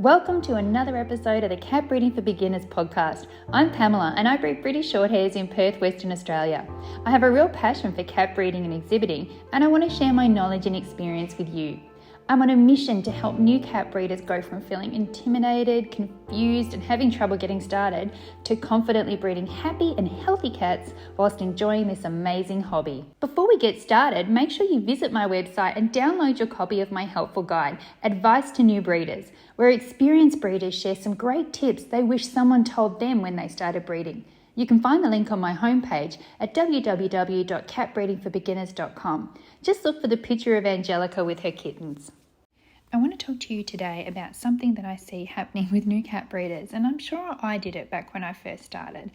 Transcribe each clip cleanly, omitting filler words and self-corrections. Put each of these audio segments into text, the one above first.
Welcome to another episode of the Cat Breeding for Beginners podcast. I'm Pamela and I breed British Shorthairs in Perth, Western Australia. I have a real passion for cat breeding and exhibiting, and I want to share my knowledge and experience with you. I'm on a mission to help new cat breeders go from feeling intimidated, confused and having trouble getting started to confidently breeding happy and healthy cats whilst enjoying this amazing hobby. Before we get started, make sure you visit my website and download your copy of my helpful guide, Advice to New Breeders, where experienced breeders share some great tips they wish someone told them when they started breeding. You can find the link on my homepage at www.catbreedingforbeginners.com. Just look for the picture of Angelica with her kittens. I want to talk to you today about something that I see happening with new cat breeders, and I'm sure I did it back when I first started,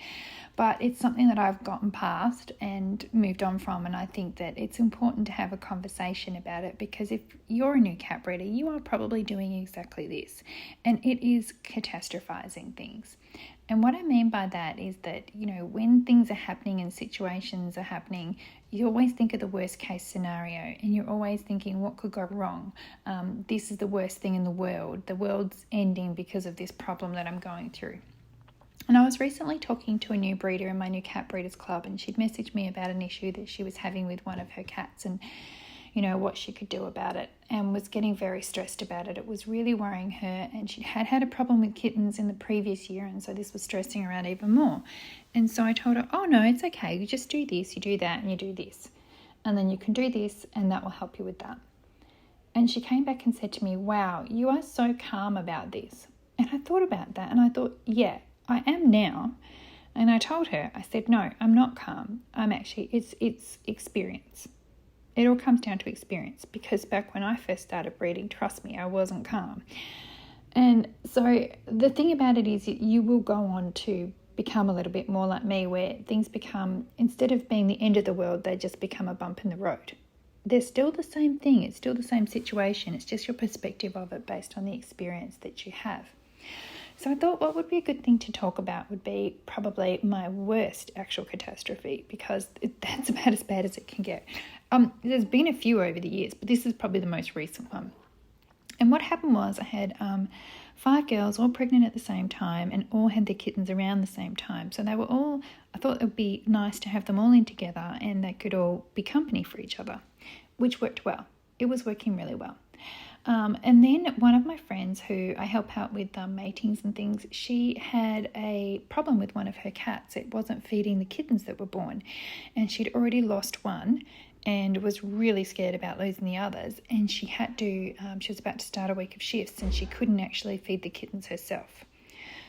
but it's something that I've gotten past and moved on from, and I think that it's important to have a conversation about it because if you're a new cat breeder, you are probably doing exactly this, and it is catastrophizing things. And what I mean by that is that, when things are happening and situations are happening, you always think of the worst case scenario and you're always thinking, what could go wrong? This is the worst thing in the world. The world's ending because of this problem that I'm going through. And I was recently talking to a new breeder in my new cat breeders club, and she'd messaged me about an issue that she was having with one of her cats and what she could do about it, and was getting very stressed about it. It was really worrying her, and she had a problem with kittens in the previous year, and so this was stressing her out even more. And so I told her, oh no, it's okay, you just do this, you do that, and you do this. And then you can do this, and that will help you with that. And she came back and said to me, wow, you are so calm about this. And I thought about that, and I thought, yeah, I am now. And I told her, I said, no, I'm not calm. I'm actually, it's experience. It all comes down to experience, because back when I first started breeding, trust me, I wasn't calm. And so the thing about it is you will go on to become a little bit more like me, where things become, instead of being the end of the world, they just become a bump in the road. They're still the same thing. It's still the same situation. It's just your perspective of it based on the experience that you have. So I thought what would be a good thing to talk about would be probably my worst actual catastrophe, because that's about as bad as it can get. There's been a few over the years, but this is probably the most recent one. And what happened was I had 5 girls all pregnant at the same time and all had their kittens around the same time. So they were all, I thought it would be nice to have them all in together and they could all be company for each other, which worked well. It was working really well. And then one of my friends who I help out with matings and things, she had a problem with one of her cats. It wasn't feeding the kittens that were born, and she'd already lost one and was really scared about losing the others. And she had to, she was about to start a week of shifts and she couldn't actually feed the kittens herself.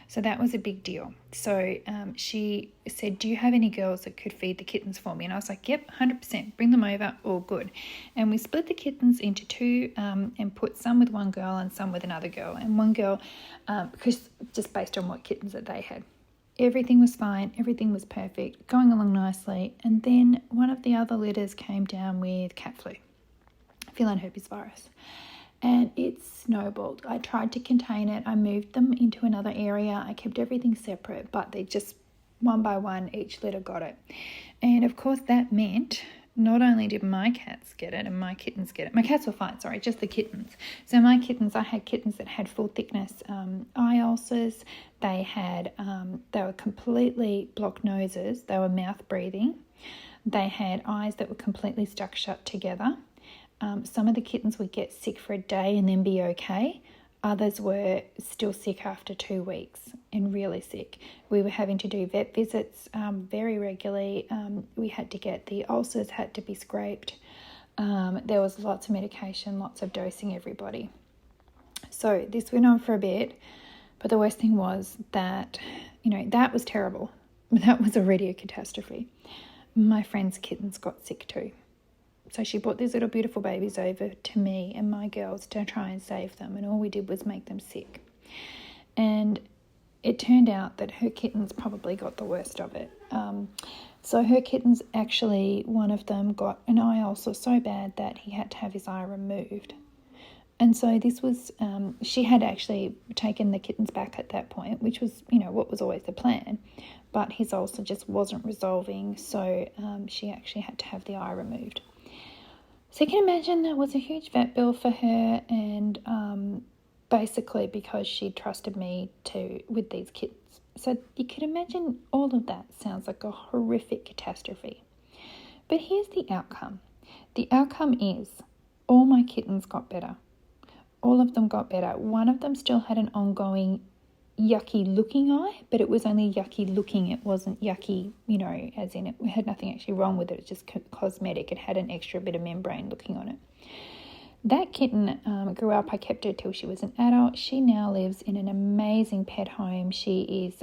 So that was a big deal. So she said, do you have any girls that could feed the kittens for me? And I was like, yep, 100%. Bring them over. All good. And we split the kittens into 2 and put some with one girl and some with another girl. And one girl, because just based on what kittens that they had. Everything was fine. Everything was perfect. Going along nicely. And then one of the other litters came down with cat flu, feline herpes virus. And it snowballed. I tried to contain it. I moved them into another area. I kept everything separate, but they just, one by one, each litter got it. And of course that meant not only did my cats get it and my kittens get it. My cats were fine, just the kittens. So my kittens, I had kittens that had full thickness eye ulcers. They were completely blocked noses. They were mouth breathing. They had eyes that were completely stuck shut together. Some of the kittens would get sick for a day and then be okay. Others were still sick after 2 weeks and really sick. We were having to do vet visits very regularly. We had to get the ulcers had to be scraped. There was lots of medication, lots of dosing everybody. So this went on for a bit, but the worst thing was that, that was terrible. That was already a catastrophe. My friend's kittens got sick too. So she brought these little beautiful babies over to me and my girls to try and save them, and all we did was make them sick. And it turned out that her kittens probably got the worst of it. So her kittens, actually, one of them got an eye ulcer so bad that he had to have his eye removed. And so this was, she had actually taken the kittens back at that point, which was, what was always the plan. But his ulcer just wasn't resolving, so she actually had to have the eye removed. So you can imagine that was a huge vet bill for her, and basically because she trusted me with these kittens. So you can imagine all of that sounds like a horrific catastrophe. But here's the outcome. The outcome is all my kittens got better. All of them got better. One of them still had an ongoing yucky looking eye, but it was only yucky looking. It wasn't yucky, as in it had nothing actually wrong with it. It's just cosmetic. It had an extra bit of membrane looking on it. That kitten grew up. I kept her till she was an adult. She now lives in an amazing pet home. She is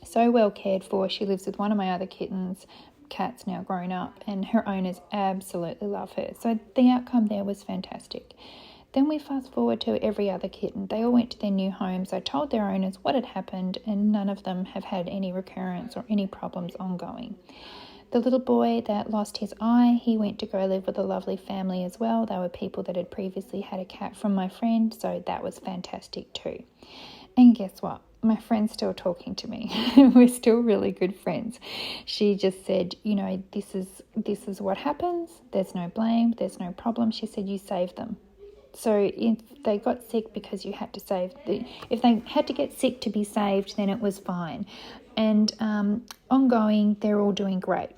so well cared for. She lives with one of my other kittens. Cat's now grown up, and her owners absolutely love her. So the outcome there was fantastic. Then we fast forward to every other kitten. They all went to their new homes. I told their owners what had happened, and none of them have had any recurrence or any problems ongoing. The little boy that lost his eye, he went to go live with a lovely family as well. They were people that had previously had a cat from my friend, so that was fantastic too. And guess what? My friend's still talking to me. We're still really good friends. She just said, this is what happens. There's no blame. There's no problem. She said, you saved them. So if they got sick because you had to save, if they had to get sick to be saved, then it was fine. And ongoing, they're all doing great.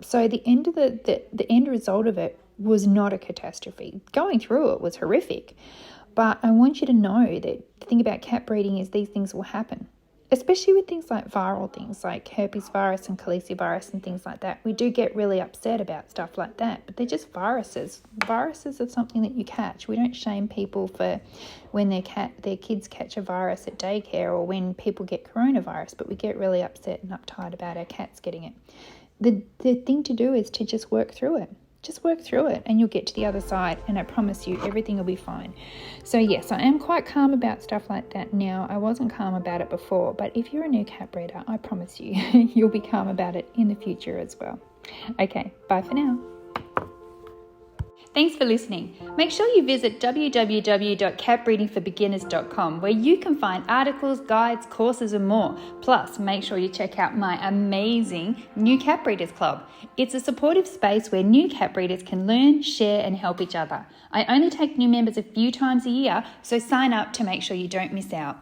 So the end of the end result of it was not a catastrophe. Going through it was horrific. But I want you to know that the thing about cat breeding is these things will happen, especially with things like viral things like herpes virus and calicivirus and things like that. We do get really upset about stuff like that, but they're just viruses. Viruses are something that you catch. We don't shame people for when their kids catch a virus at daycare or when people get coronavirus, but we get really upset and uptight about our cats getting it. The thing to do is to just work through it. Just work through it and you'll get to the other side, and I promise you everything will be fine. So yes, I am quite calm about stuff like that now. I wasn't calm about it before, but if you're a new cat breeder, I promise you, you'll be calm about it in the future as well. Okay, bye for now. Thanks for listening. Make sure you visit www.catbreedingforbeginners.com where you can find articles, guides, courses and more. Plus, make sure you check out my amazing New Cat Breeders Club. It's a supportive space where new cat breeders can learn, share and help each other. I only take new members a few times a year, so sign up to make sure you don't miss out.